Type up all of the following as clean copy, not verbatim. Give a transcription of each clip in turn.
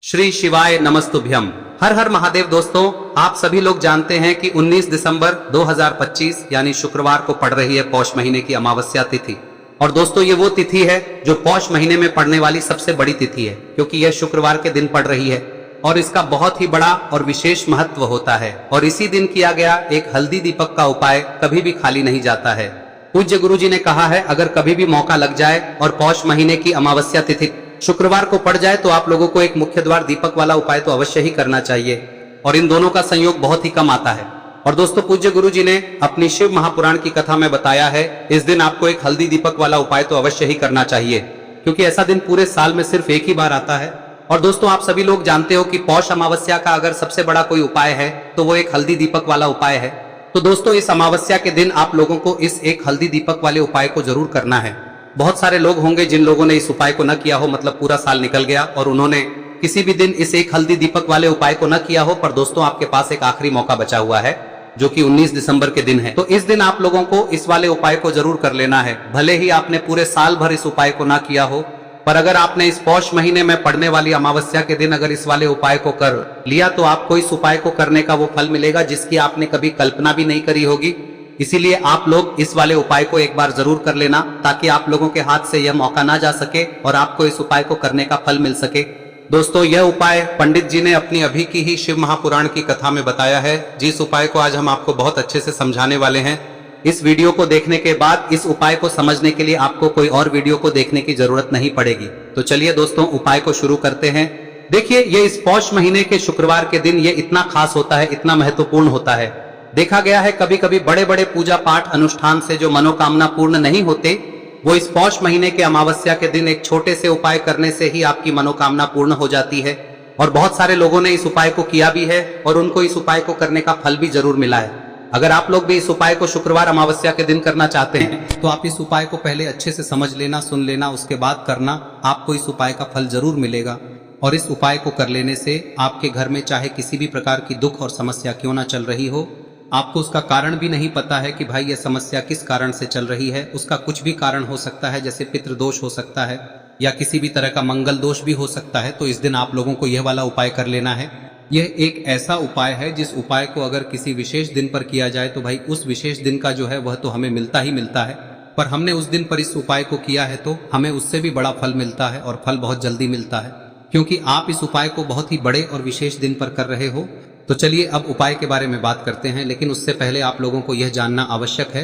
श्री शिवाय नमस्तुभ्यम। हर हर महादेव। दोस्तों, आप सभी लोग जानते हैं कि 19 दिसंबर 2025 यानी शुक्रवार को पड़ रही है पौष महीने की अमावस्या तिथि। और दोस्तों, ये वो तिथि है जो पौष महीने में पड़ने वाली सबसे बड़ी तिथि है, क्योंकि यह शुक्रवार के दिन पड़ रही है और इसका बहुत ही बड़ा और विशेष महत्व होता है। और इसी दिन किया गया एक हल्दी दीपक का उपाय कभी भी खाली नहीं जाता है। पूज्य गुरु जी ने कहा है, अगर कभी भी मौका लग जाए और पौष महीने की अमावस्या तिथि शुक्रवार को पड़ जाए तो आप लोगों को एक मुख्य द्वार दीपक वाला उपाय तो अवश्य ही करना चाहिए। और इन दोनों का संयोग बहुत ही कम आता है। और दोस्तों, पूज्य गुरु जी ने अपनी शिव महापुराण की कथा में बताया है, इस दिन आपको एक हल्दी दीपक वाला उपाय तो अवश्य ही करना चाहिए, क्योंकि ऐसा दिन पूरे साल में सिर्फ एक ही बार आता है। और दोस्तों, आप सभी लोग जानते हो कि पौष अमावस्या का अगर सबसे बड़ा कोई उपाय है तो वो एक हल्दी दीपक वाला उपाय है। तो दोस्तों, इस अमावस्या के दिन आप लोगों को इस एक हल्दी दीपक वाले उपाय को जरूर करना है। बहुत सारे लोग होंगे जिन लोगों ने इस उपाय को न किया हो, मतलब पूरा साल निकल गया और उन्होंने किसी भी दिन इस एक हल्दी दीपक वाले उपाय को न किया हो। पर दोस्तों, आपके पास एक आखिरी मौका बचा हुआ है, जो कि 19 दिसंबर के दिन है। तो इस दिन आप लोगों को इस वाले उपाय को जरूर कर लेना है। भले ही आपने पूरे साल भर इस उपाय को ना किया हो, पर अगर आपने इस पौष महीने में पड़ने वाली अमावस्या के दिन अगर इस वाले उपाय को कर लिया तो आपको इस उपाय को करने का वो फल मिलेगा जिसकी आपने कभी कल्पना भी नहीं करी होगी। इसीलिए आप लोग इस वाले उपाय को एक बार जरूर कर लेना, ताकि आप लोगों के हाथ से यह मौका ना जा सके और आपको इस उपाय को करने का फल मिल सके। दोस्तों, यह उपाय पंडित जी ने अपनी अभी की ही शिव महापुराण की कथा में बताया है, जिस उपाय को आज हम आपको बहुत अच्छे से समझाने वाले हैं। इस वीडियो को देखने के बाद इस उपाय को समझने के लिए आपको कोई और वीडियो को देखने की जरूरत नहीं पड़ेगी। तो चलिए दोस्तों, उपाय को शुरू करते हैं। देखिए, ये इस पौष महीने के शुक्रवार के दिन ये इतना खास होता है, इतना महत्वपूर्ण होता है। देखा गया है कभी कभी बड़े बड़े पूजा पाठ अनुष्ठान से जो मनोकामना पूर्ण नहीं होते, वो इस पौष महीने के अमावस्या के दिन एक छोटे से उपाय करने से ही आपकी मनोकामना पूर्ण हो जाती है। और बहुत सारे लोगों ने इस उपाय को किया भी है और उनको इस उपाय को करने का फल भी जरूर मिला है। अगर आप लोग भी इस उपाय को शुक्रवार अमावस्या के दिन करना चाहते हैं तो आप इस उपाय को पहले अच्छे से समझ लेना, सुन लेना, उसके बाद करना। आपको इस उपाय का फल जरूर मिलेगा। और इस उपाय को कर लेने से आपके घर में चाहे किसी भी प्रकार की दुख और समस्या क्यों ना चल रही हो, आपको उसका कारण भी नहीं पता है कि भाई यह समस्या किस कारण से चल रही है, उसका कुछ भी कारण हो सकता है, जैसे पितृदोष हो सकता है या किसी भी तरह का मंगल दोष भी हो सकता है। तो इस दिन आप लोगों को यह वाला उपाय कर लेना है। यह एक ऐसा उपाय है जिस उपाय को अगर किसी विशेष दिन पर किया जाए तो भाई उस विशेष दिन का जो है वह तो हमें मिलता ही मिलता है। पर हमने उस दिन पर इस उपाय को किया है तो हमें उससे भी बड़ा फल मिलता है, और फल बहुत जल्दी मिलता है, क्योंकि आप इस उपाय को बहुत ही बड़े और विशेष दिन पर कर रहे हो। तो चलिए अब उपाय के बारे में बात करते हैं, लेकिन उससे पहले आप लोगों को यह जानना आवश्यक है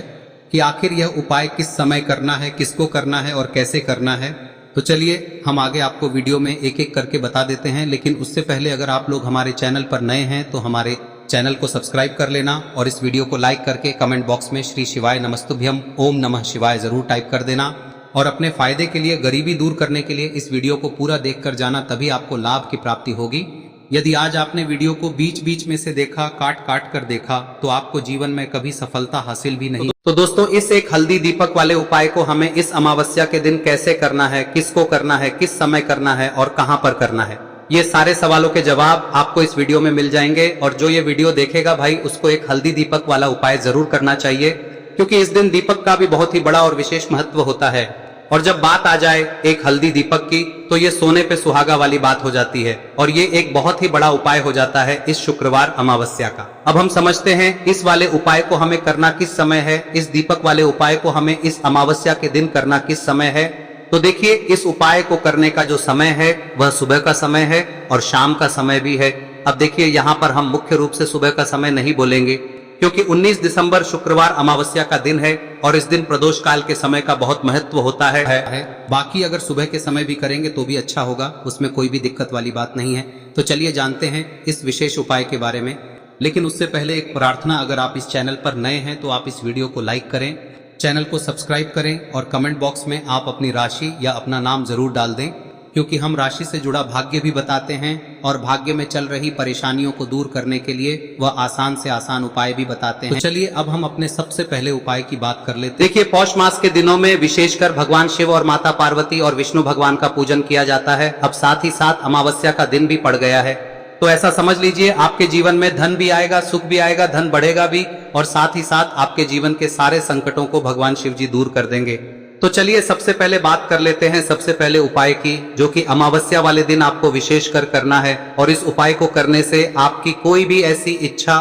कि आखिर यह उपाय किस समय करना है, किसको करना है और कैसे करना है। तो चलिए हम आगे आपको वीडियो में एक एक करके बता देते हैं। लेकिन उससे पहले अगर आप लोग हमारे चैनल पर नए हैं तो हमारे चैनल को सब्सक्राइब कर लेना और इस वीडियो को लाइक करके कमेंट बॉक्स में श्री शिवाय नमस्तुभ्यम ओम नमः शिवाय जरूर टाइप कर देना। और अपने फायदे के लिए, गरीबी दूर करने के लिए इस वीडियो को पूरा देख कर जाना, तभी आपको लाभ की प्राप्ति होगी। यदि आज आपने वीडियो को बीच बीच में से देखा, काट काट कर देखा, तो आपको जीवन में कभी सफलता हासिल भी नहीं। तो दोस्तों, इस एक हल्दी दीपक वाले उपाय को हमें इस अमावस्या के दिन कैसे करना है, किसको करना है, किस समय करना है और कहां पर करना है, ये सारे सवालों के जवाब आपको इस वीडियो में मिल जाएंगे। और जो ये वीडियो देखेगा भाई, उसको एक हल्दी दीपक वाला उपाय जरूर करना चाहिए, क्योंकि इस दिन दीपक का भी बहुत ही बड़ा और विशेष महत्व होता है। और जब बात आ जाए एक हल्दी दीपक की, तो ये सोने पे सुहागा वाली बात हो जाती है और ये एक बहुत ही बड़ा उपाय हो जाता है इस शुक्रवार अमावस्या का। अब हम समझते हैं इस वाले उपाय को हमें करना किस समय है, इस दीपक वाले उपाय को हमें इस अमावस्या के दिन करना किस समय है। तो देखिए, इस उपाय को करने का जो समय है वह सुबह का समय है और शाम का समय भी है। अब देखिए, यहाँ पर हम मुख्य रूप से सुबह का समय नहीं बोलेंगे, क्योंकि 19 दिसंबर शुक्रवार अमावस्या का दिन है और इस दिन प्रदोष काल के समय का बहुत महत्व होता है। बाकी अगर सुबह के समय भी करेंगे तो भी अच्छा होगा, उसमें कोई भी दिक्कत वाली बात नहीं है। तो चलिए जानते हैं इस विशेष उपाय के बारे में। लेकिन उससे पहले एक प्रार्थना, अगर आप इस चैनल पर नए हैं तो आप इस वीडियो को लाइक करें, चैनल को सब्सक्राइब करें और कमेंट बॉक्स में आप अपनी राशि या अपना नाम जरूर डाल दें, क्योंकि हम राशि से जुड़ा भाग्य भी बताते हैं और भाग्य में चल रही परेशानियों को दूर करने के लिए वह आसान से आसान उपाय भी बताते हैं। तो चलिए अब हम अपने सबसे पहले उपाय की बात कर लेते हैं। देखिए, पौष मास के दिनों में विशेषकर भगवान शिव और माता पार्वती और विष्णु भगवान का पूजन किया जाता है। अब साथ ही साथ अमावस्या का दिन भी पड़ गया है, तो ऐसा समझ लीजिए आपके जीवन में धन भी आएगा, सुख भी आएगा, धन बढ़ेगा भी, और साथ ही साथ आपके जीवन के सारे संकटों को भगवान शिव जी दूर कर देंगे। तो चलिए सबसे पहले बात कर लेते हैं सबसे पहले उपाय की, जो कि अमावस्या वाले दिन आपको विशेष कर करना है। और इस उपाय को करने से आपकी कोई भी ऐसी इच्छा,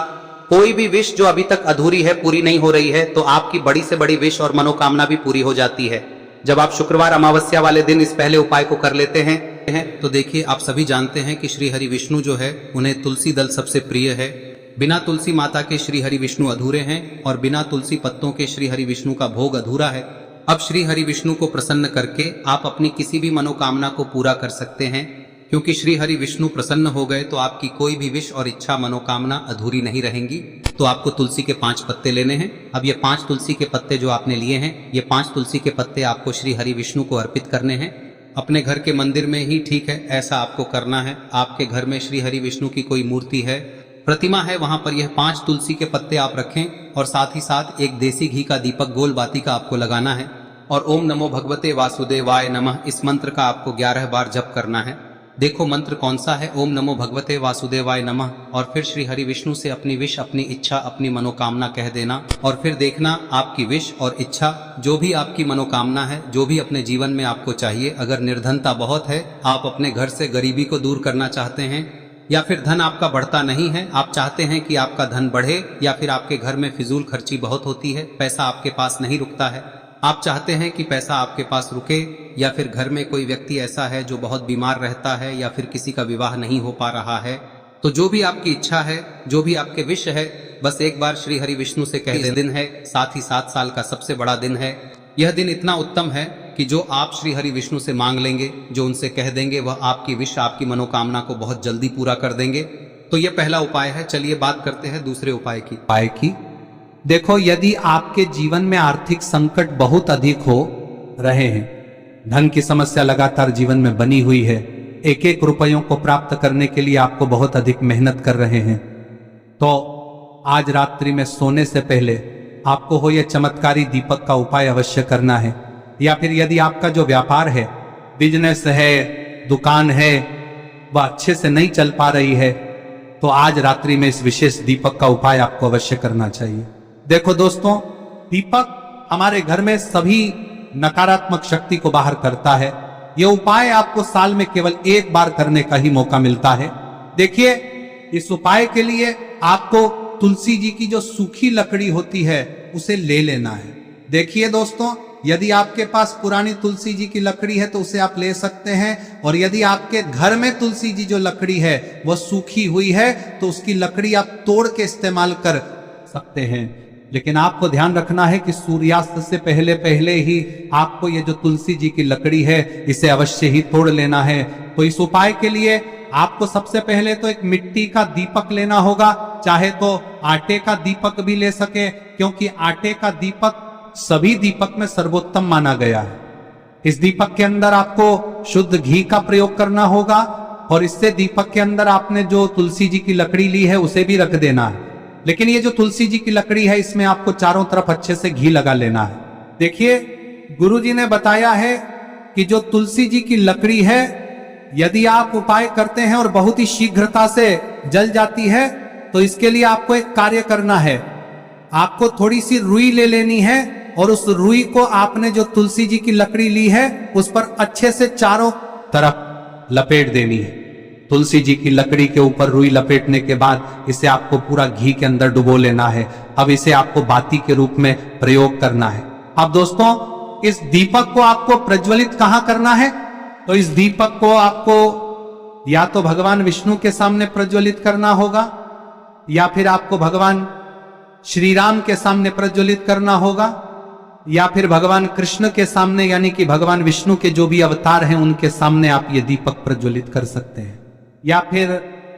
कोई भी विश जो अभी तक अधूरी है, पूरी नहीं हो रही है, तो आपकी बड़ी से बड़ी विश और मनोकामना भी पूरी हो जाती है जब आप शुक्रवार अमावस्या वाले दिन इस पहले उपाय को कर लेते हैं। तो देखिए, आप सभी जानते हैं कि श्री हरि विष्णु जो है उन्हें तुलसी दल सबसे प्रिय है। बिना तुलसी माता के श्री हरि विष्णु अधूरे हैं और बिना तुलसी पत्तों के श्री हरि विष्णु का भोग अधूरा है। अब श्री हरि विष्णु को प्रसन्न करके आप अपनी किसी भी मनोकामना को पूरा कर सकते हैं, क्योंकि श्री हरि विष्णु प्रसन्न हो गए तो आपकी कोई भी विश और इच्छा मनोकामना अधूरी नहीं रहेंगी। तो आपको तुलसी के 5 पत्ते लेने हैं। अब ये 5 तुलसी के पत्ते जो आपने लिए हैं, ये 5 तुलसी के पत्ते आपको श्री हरि विष्णु को अर्पित करने हैं। अपने घर के मंदिर में ही ठीक है, ऐसा आपको करना है। आपके घर में श्री हरि विष्णु की कोई मूर्ति है, प्रतिमा है, वहां पर यह 5 तुलसी के पत्ते आप रखें और साथ ही साथ एक देसी घी का दीपक गोल बाती का आपको लगाना है। और ओम नमो भगवते वासुदेवाय नमः इस मंत्र का आपको 11 बार जप करना है। देखो मंत्र कौन सा है, ओम नमो भगवते वासुदेवाय नमः। और फिर श्री हरि विष्णु से अपनी विश, अपनी इच्छा, अपनी मनोकामना कह देना। और फिर देखना आपकी विश और इच्छा, जो भी आपकी मनोकामना है, जो भी अपने जीवन में आपको चाहिए। अगर निर्धनता बहुत है, आप अपने घर से गरीबी को दूर करना चाहते हैं, या फिर धन आपका बढ़ता नहीं है, आप चाहते हैं कि आपका धन बढ़े, या फिर आपके घर में फिजूल खर्ची बहुत होती है, पैसा आपके पास नहीं रुकता है, आप चाहते हैं कि पैसा आपके पास रुके, या फिर घर में कोई व्यक्ति ऐसा है जो बहुत बीमार रहता है, या फिर किसी का विवाह नहीं हो पा रहा है, तो जो भी आपकी इच्छा है, जो भी आपके विश है, बस एक बार श्री हरि विष्णु से कह दें। दिन है, साथ ही 7 साल का सबसे बड़ा दिन है। यह दिन इतना उत्तम है कि जो आप श्री हरि विष्णु से मांग लेंगे, जो उनसे कह देंगे, वह आपकी विश, आपकी मनोकामना को बहुत जल्दी पूरा कर देंगे। तो यह पहला उपाय है। चलिए बात करते हैं दूसरे उपाय की। देखो, यदि आपके जीवन में आर्थिक संकट बहुत अधिक हो रहे हैं, धन की समस्या लगातार जीवन में बनी हुई है, एक एक रुपयों को प्राप्त करने के लिए आपको बहुत अधिक मेहनत कर रहे हैं, तो आज रात्रि में सोने से पहले आपको हो यह चमत्कारी दीपक का उपाय अवश्य करना है। या फिर यदि आपका जो व्यापार है, बिजनेस है, दुकान है, वह अच्छे से नहीं चल पा रही है, तो आज रात्रि में इस विशेष दीपक का उपाय आपको अवश्य करना चाहिए। देखो दोस्तों, दीपक हमारे घर में सभी नकारात्मक शक्ति को बाहर करता है। यह उपाय आपको साल में केवल 1 बार करने का ही मौका मिलता है। देखिए, इस उपाय के लिए आपको तुलसी जी की जो सूखी लकड़ी होती है उसे ले लेना है। देखिए दोस्तों, यदि आपके पास पुरानी तुलसी जी की लकड़ी है तो उसे आप ले सकते हैं, और यदि आपके घर में तुलसी जी जो लकड़ी है वह सूखी हुई है तो उसकी लकड़ी आप तोड़ के इस्तेमाल कर सकते हैं। लेकिन आपको ध्यान रखना है कि सूर्यास्त से पहले पहले ही आपको ये जो तुलसी जी की लकड़ी है इसे अवश्य ही तोड़ लेना है। तो इस उपाय के लिए आपको सबसे पहले तो एक मिट्टी का दीपक लेना होगा, चाहे तो आटे का दीपक भी ले सके, क्योंकि आटे का दीपक सभी दीपक में सर्वोत्तम माना गया है। इस दीपक के अंदर आपको शुद्ध घी का प्रयोग करना होगा, और इससे दीपक के अंदर आपने जो तुलसी जी की लकड़ी ली है उसे भी रख देना है। लेकिन ये जो तुलसी जी की लकड़ी है, इसमें आपको चारों तरफ अच्छे से घी लगा लेना है। देखिए, गुरु जी ने बताया है कि जो तुलसी जी की लकड़ी है, यदि आप उपाय करते हैं और बहुत ही शीघ्रता से जल जाती है, तो इसके लिए आपको एक कार्य करना है। आपको थोड़ी सी रुई ले लेनी है, और उस रुई को आपने जो तुलसी जी की लकड़ी ली है उस पर अच्छे से चारों तरफ लपेट देनी है। तुलसी जी की लकड़ी के ऊपर रुई लपेटने के बाद इसे आपको पूरा घी के अंदर डुबो लेना है। अब इसे आपको बाती के रूप में प्रयोग करना है। अब दोस्तों, इस दीपक को आपको प्रज्वलित कहां करना है? तो इस दीपक को आपको या तो भगवान विष्णु के सामने प्रज्वलित करना होगा, या फिर आपको भगवान श्री राम के सामने प्रज्वलित करना होगा, या फिर भगवान कृष्ण के सामने, यानी कि भगवान विष्णु के जो भी अवतार हैं उनके सामने आप ये दीपक प्रज्वलित कर सकते हैं। या फिर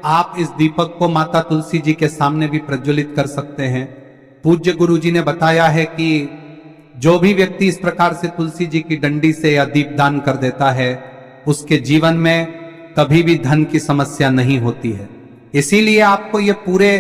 आप इस दीपक को माता तुलसी जी के सामने भी प्रज्वलित कर सकते हैं। पूज्य गुरु जी ने बताया है कि जो भी व्यक्ति इस प्रकार से तुलसी जी की डंडी से या दीपदान कर देता है, उसके जीवन में कभी भी धन की समस्या नहीं होती है। इसीलिए आपको ये पूरे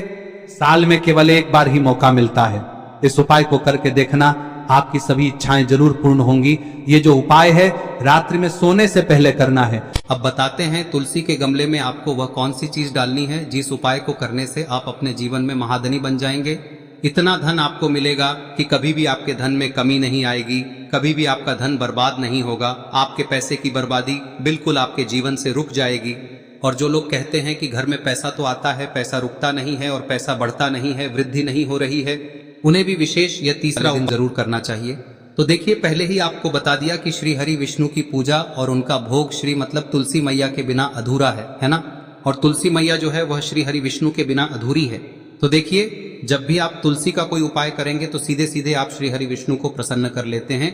साल में केवल 1 बार ही मौका मिलता है। इस उपाय को करके देखना, आपकी सभी इच्छाएं जरूर पूर्ण होंगी। ये जो उपाय है रात्रि में सोने से पहले करना है। अब बताते हैं तुलसी के गमले में आपको वह कौन सी चीज डालनी है जिस उपाय को करने से आप अपने जीवन में महाधनी बन जाएंगे। इतना धन आपको मिलेगा कि कभी भी आपके धन में कमी नहीं आएगी, कभी भी आपका धन बर्बाद नहीं होगा। आपके पैसे की बर्बादी बिल्कुल आपके जीवन से रुक जाएगी। और जो लोग कहते हैं कि घर में पैसा तो आता है, पैसा रुकता नहीं है और पैसा बढ़ता नहीं है, वृद्धि नहीं हो रही है, उन्हें भी विशेष यह तीसरा दिन जरूर करना चाहिए। तो देखिए, पहले ही आपको बता दिया कि श्री हरि विष्णु की पूजा और उनका भोग श्री मतलब तुलसी मैया के बिना अधूरा है ना। और तुलसी मैया जो है वह श्री हरि विष्णु के बिना अधूरी है। तो देखिए, जब भी आप तुलसी का कोई उपाय करेंगे तो सीधे सीधे आप श्री हरि विष्णु को प्रसन्न कर लेते हैं।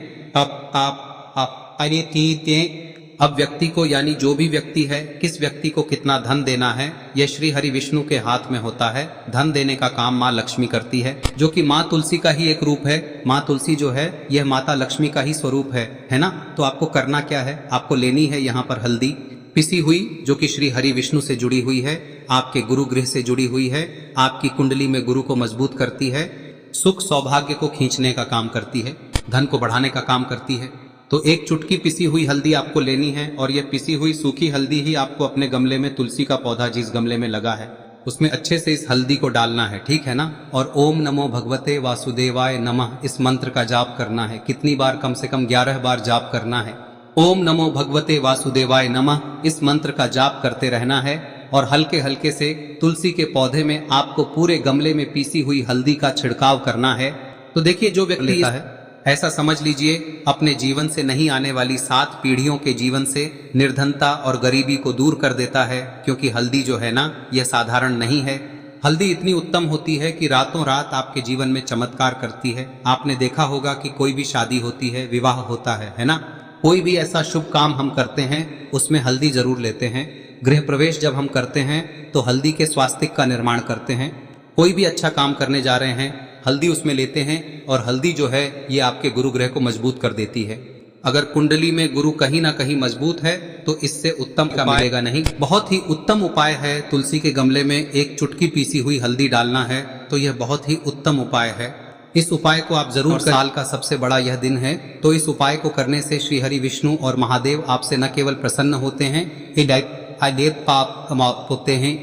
अब व्यक्ति को, यानी जो भी व्यक्ति है, किस व्यक्ति को कितना धन देना है, यह श्री हरि विष्णु के हाथ में होता है। धन देने का काम माँ लक्ष्मी करती है, जो कि माँ तुलसी का ही एक रूप है। माँ तुलसी जो है यह माता लक्ष्मी का ही स्वरूप है ना। तो आपको करना क्या है, आपको लेनी है यहाँ पर हल्दी पिसी हुई, जो कि श्री हरि विष्णु से जुड़ी हुई है, आपके गुरु गृह से जुड़ी हुई है, आपकी कुंडली में गुरु को मजबूत करती है, सुख सौभाग्य को खींचने का काम करती है, धन को बढ़ाने का काम करती है। तो एक चुटकी पिसी हुई हल्दी आपको लेनी है और यह पिसी हुई सूखी हल्दी ही आपको अपने गमले में, तुलसी का पौधा जिस गमले में लगा है उसमें अच्छे से इस हल्दी को डालना है, ठीक है ना। और ओम नमो भगवते वासुदेवाय नमः इस मंत्र का जाप करना है। कितनी बार? कम से कम 11 बार जाप करना है। ओम नमो भगवते वासुदेवाय नमः इस मंत्र का जाप करते रहना है। और हल्के हल्के से तुलसी के पौधे में आपको पूरे गमले में पीसी हुई हल्दी का छिड़काव करना है। तो देखिए, जो व्यक्ति लेता है, ऐसा समझ लीजिए अपने जीवन से नहीं आने वाली 7 पीढ़ियों के जीवन से निर्धनता और गरीबी को दूर कर देता है। क्योंकि हल्दी जो है ना, यह साधारण नहीं है। हल्दी इतनी उत्तम होती है कि रातों रात आपके जीवन में चमत्कार करती है। आपने देखा होगा कि कोई भी शादी होती है, विवाह होता है ना, कोई भी ऐसा शुभ काम हम करते हैं उसमें हल्दी जरूर लेते हैं। गृह प्रवेश जब हम करते हैं तो हल्दी के स्वास्तिक का निर्माण करते हैं। कोई भी अच्छा काम करने जा रहे हैं, हल्दी उसमें लेते हैं। और हल्दी जो है ये आपके गुरु ग्रह को मजबूत कर देती है। अगर कुंडली में गुरु कहीं ना कहीं मजबूत है तो इससे उत्तम का मिलेगा नहीं। बहुत ही उत्तम उपाय है, तुलसी के गमले में एक चुटकी पीसी हुई हल्दी डालना है। तो यह बहुत ही उत्तम उपाय है। इस उपाय को आप जरूर, साल का सबसे बड़ा यह दिन है, तो इस उपाय को करने से श्री हरि विष्णु और महादेव आपसे न केवल प्रसन्न होते हैं, होते हैं,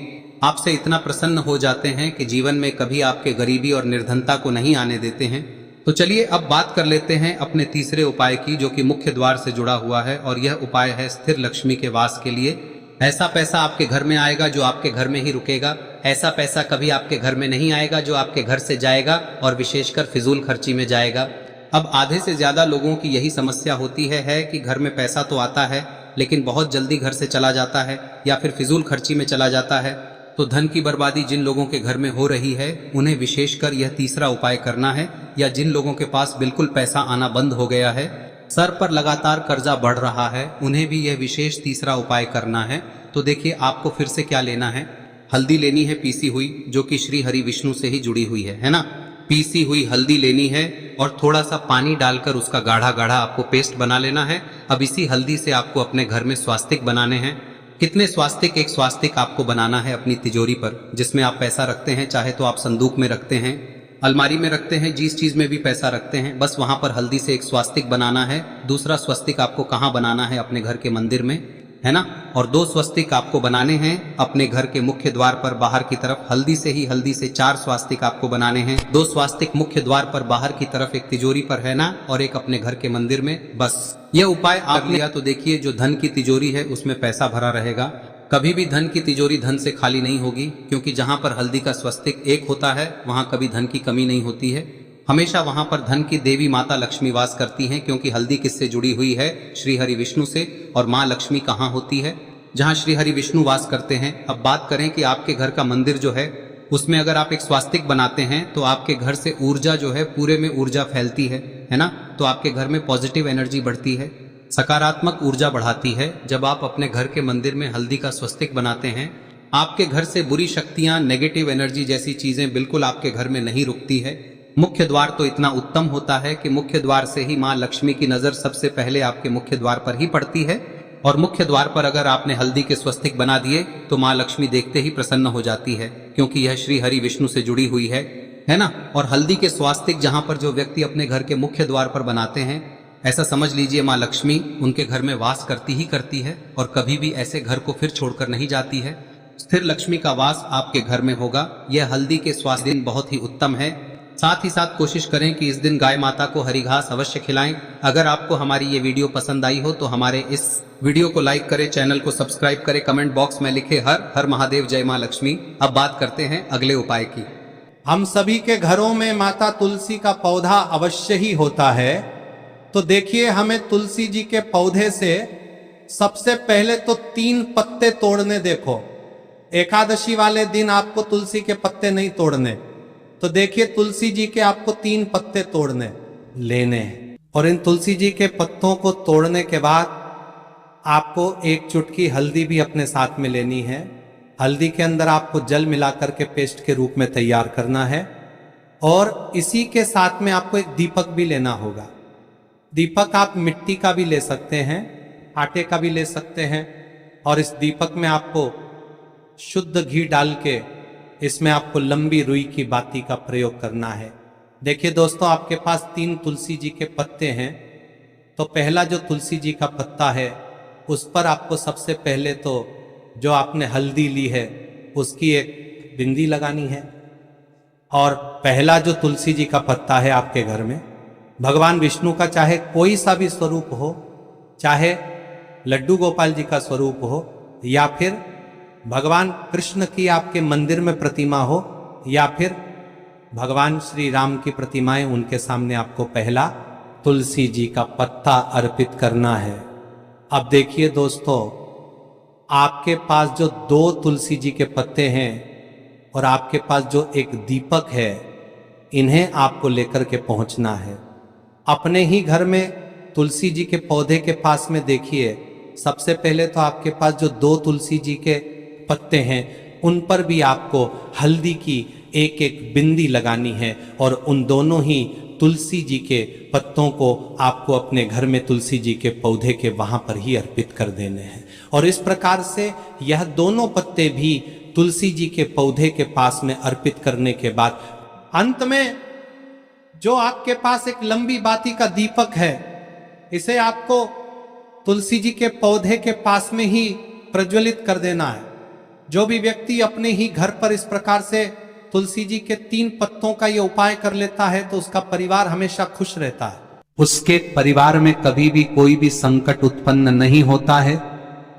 आपसे इतना प्रसन्न हो जाते हैं कि जीवन में कभी आपके गरीबी और निर्धनता को नहीं आने देते हैं। तो चलिए अब बात कर लेते हैं अपने तीसरे उपाय की, जो कि मुख्य द्वार से जुड़ा हुआ है। और यह उपाय है स्थिर लक्ष्मी के वास के लिए। ऐसा पैसा आपके घर में आएगा जो आपके घर में ही रुकेगा। ऐसा पैसा कभी आपके घर में नहीं आएगा जो आपके घर से जाएगा और विशेषकर फिजूल खर्ची में जाएगा। अब आधे से ज्यादा लोगों की यही समस्या होती है कि घर में पैसा तो आता है लेकिन बहुत जल्दी घर से चला जाता है या फिर फिजूल खर्ची में चला जाता है। तो धन की बर्बादी जिन लोगों के घर में हो रही है उन्हें विशेषकर यह तीसरा उपाय करना है। या जिन लोगों के पास बिल्कुल पैसा आना बंद हो गया है, सर पर लगातार कर्जा बढ़ रहा है, उन्हें भी यह विशेष तीसरा उपाय करना है। तो देखिए, आपको फिर से क्या लेना है, हल्दी लेनी है पीसी हुई, जो कि श्री हरि विष्णु से ही जुड़ी हुई है ना। पीसी हुई हल्दी लेनी है और थोड़ा सा पानी डालकर उसका गाढ़ा गाढ़ा आपको पेस्ट बना लेना है। अब इसी हल्दी से आपको अपने घर में स्वास्तिक बनाने हैं। कितने स्वास्तिक? एक स्वास्तिक आपको बनाना है अपनी तिजोरी पर, जिसमें आप पैसा रखते हैं। चाहे तो आप संदूक में रखते हैं, अलमारी में रखते हैं, जिस चीज में भी पैसा रखते हैं, बस वहां पर हल्दी से एक स्वास्तिक बनाना है। दूसरा स्वस्तिक आपको कहाँ बनाना है? अपने घर के मंदिर में, है ना। और 2 स्वस्तिक आपको बनाने हैं अपने घर के मुख्य द्वार पर बाहर की तरफ। हल्दी से 4 स्वास्तिक आपको बनाने हैं। 2 स्वास्तिक मुख्य द्वार पर बाहर की तरफ, एक तिजोरी पर, है ना, और एक अपने घर के मंदिर में। बस यह उपाय आप लिया तो देखिए, जो धन की तिजोरी है उसमें पैसा भरा रहेगा। कभी भी धन की तिजोरी धन से खाली नहीं होगी, क्योंकि जहां पर हल्दी का स्वस्तिक एक होता है वहां कभी धन की कमी नहीं होती है। हमेशा वहां पर धन की देवी माता लक्ष्मी वास करती हैं, क्योंकि हल्दी किससे जुड़ी हुई है? श्री हरि विष्णु से। और माँ लक्ष्मी कहाँ होती है? जहाँ श्री हरि विष्णु वास करते हैं। अब बात करें कि आपके घर का मंदिर जो है उसमें अगर आप एक स्वास्तिक बनाते हैं तो आपके घर से ऊर्जा जो है, पूरे में ऊर्जा फैलती है ना। तो आपके घर में पॉजिटिव एनर्जी बढ़ती है, सकारात्मक ऊर्जा बढ़ाती है। जब आप अपने घर के मंदिर में हल्दी का स्वस्तिक बनाते हैं, आपके घर से बुरी शक्तियां, नेगेटिव एनर्जी जैसी चीजें बिल्कुल आपके घर में नहीं रुकती है। मुख्य द्वार तो इतना उत्तम होता है कि मुख्य द्वार से ही माँ लक्ष्मी की नजर सबसे पहले आपके मुख्य द्वार पर ही पड़ती है। और मुख्य द्वार पर अगर आपने हल्दी के स्वस्तिक बना दिए तो माँ लक्ष्मी देखते ही प्रसन्न हो जाती है, क्योंकि यह श्री हरि विष्णु से जुड़ी हुई है ना। और हल्दी के स्वास्तिक जहां पर जो व्यक्ति अपने घर के मुख्य द्वार पर बनाते हैं, ऐसा समझ लीजिए माँ लक्ष्मी उनके घर में वास करती ही करती है और कभी भी ऐसे घर को फिर छोड़कर नहीं जाती है। स्थिर लक्ष्मी का वास आपके घर में होगा। यह हल्दी के स्वास्थ्य दिन बहुत ही उत्तम है। साथ ही साथ कोशिश करें कि इस दिन गाय माता को हरी घास अवश्य खिलाएं। अगर आपको हमारी ये वीडियो पसंद आई हो तो हमारे इस वीडियो को लाइक करें, चैनल को सब्सक्राइब करें, कमेंट बॉक्स में लिखे हर हर महादेव, जय मां लक्ष्मी। अब बात करते हैं अगले उपाय की। हम सभी के घरों में माता तुलसी का पौधा अवश्य ही होता है। तो देखिए, हमें तुलसी जी के पौधे से सबसे पहले तो 3 पत्ते तोड़ने। देखो, एकादशी वाले दिन आपको तुलसी के पत्ते नहीं तोड़ने। तो देखिए, तुलसी जी के आपको 3 पत्ते तोड़ने लेने हैं। और इन तुलसी जी के पत्तों को तोड़ने के बाद आपको 1 चुटकी हल्दी भी अपने साथ में लेनी है। हल्दी के अंदर आपको जल मिलाकर के पेस्ट के रूप में तैयार करना है। और इसी के साथ में आपको एक दीपक भी लेना होगा। दीपक आप मिट्टी का भी ले सकते हैं, आटे का भी ले सकते हैं। और इस दीपक में आपको शुद्ध घी डाल के इसमें आपको लंबी रुई की बाती का प्रयोग करना है। देखिए दोस्तों, आपके पास 3 तुलसी जी के पत्ते हैं। तो पहला जो तुलसी जी का पत्ता है उस पर आपको सबसे पहले तो जो आपने हल्दी ली है उसकी एक बिंदी लगानी है। और पहला जो तुलसी जी का पत्ता है आपके घर में, भगवान विष्णु का चाहे कोई सा भी स्वरूप हो, चाहे लड्डू गोपाल जी का स्वरूप हो, या फिर भगवान कृष्ण की आपके मंदिर में प्रतिमा हो, या फिर भगवान श्री राम की प्रतिमाएं, उनके सामने आपको पहला तुलसी जी का पत्ता अर्पित करना है। अब देखिए दोस्तों, आपके पास जो 2 तुलसी जी के पत्ते हैं और आपके पास जो एक दीपक है, इन्हें आपको लेकर के पहुंचना है। अपने ही घर में तुलसी जी के पौधे के पास में देखिए, सबसे पहले तो आपके पास जो 2 तुलसी जी के पत्ते हैं उन पर भी आपको हल्दी की एक एक बिंदी लगानी है। और उन दोनों ही तुलसी जी के पत्तों को आपको अपने घर में तुलसी जी के पौधे के वहां पर ही अर्पित कर देने हैं। और इस प्रकार से यह दोनों पत्ते भी तुलसी जी के पौधे के पास में अर्पित करने के बाद अंत में जो आपके पास एक लंबी बाती का दीपक है, इसे आपको तुलसी जी के पौधे के पास में ही प्रज्वलित कर देना है। जो भी व्यक्ति अपने ही घर पर इस प्रकार से तुलसी जी के 3 पत्तों का ये उपाय कर लेता है तो उसका परिवार हमेशा खुश रहता है। उसके परिवार में कभी भी कोई भी संकट उत्पन्न नहीं होता है।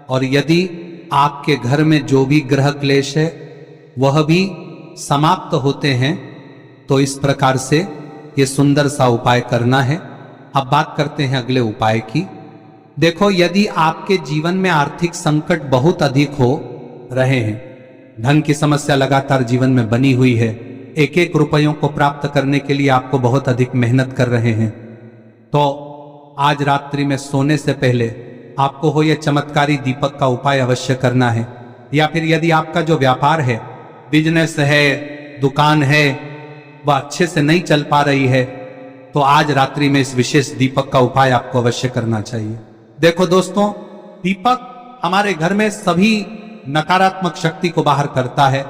और यदि आपके घर में जो भी ग्रह क्लेश है वह भी समाप्त होते हैं। तो इस प्रकार से ये सुंदर सा उपाय करना है। अब बात करते हैं अगले उपाय की। देखो, यदि आपके जीवन में आर्थिक संकट बहुत अधिक हो रहे हैं, धन की समस्या लगातार जीवन में बनी हुई है, एक एक रुपयों को प्राप्त करने के लिए आपको बहुत अधिक मेहनत कर रहे हैं, तो आज रात्रि में सोने से पहले आपको हो यह चमत्कारी दीपक का उपाय अवश्य करना है। या फिर यदि आपका जो व्यापार है, बिजनेस है, दुकान है, वह अच्छे से नहीं चल पा रही है, तो आज रात्रि में इस विशेष दीपक का उपाय आपको अवश्य करना चाहिए। देखो दोस्तों, दीपक हमारे घर में सभी नकारात्मक शक्ति को बाहर करता है।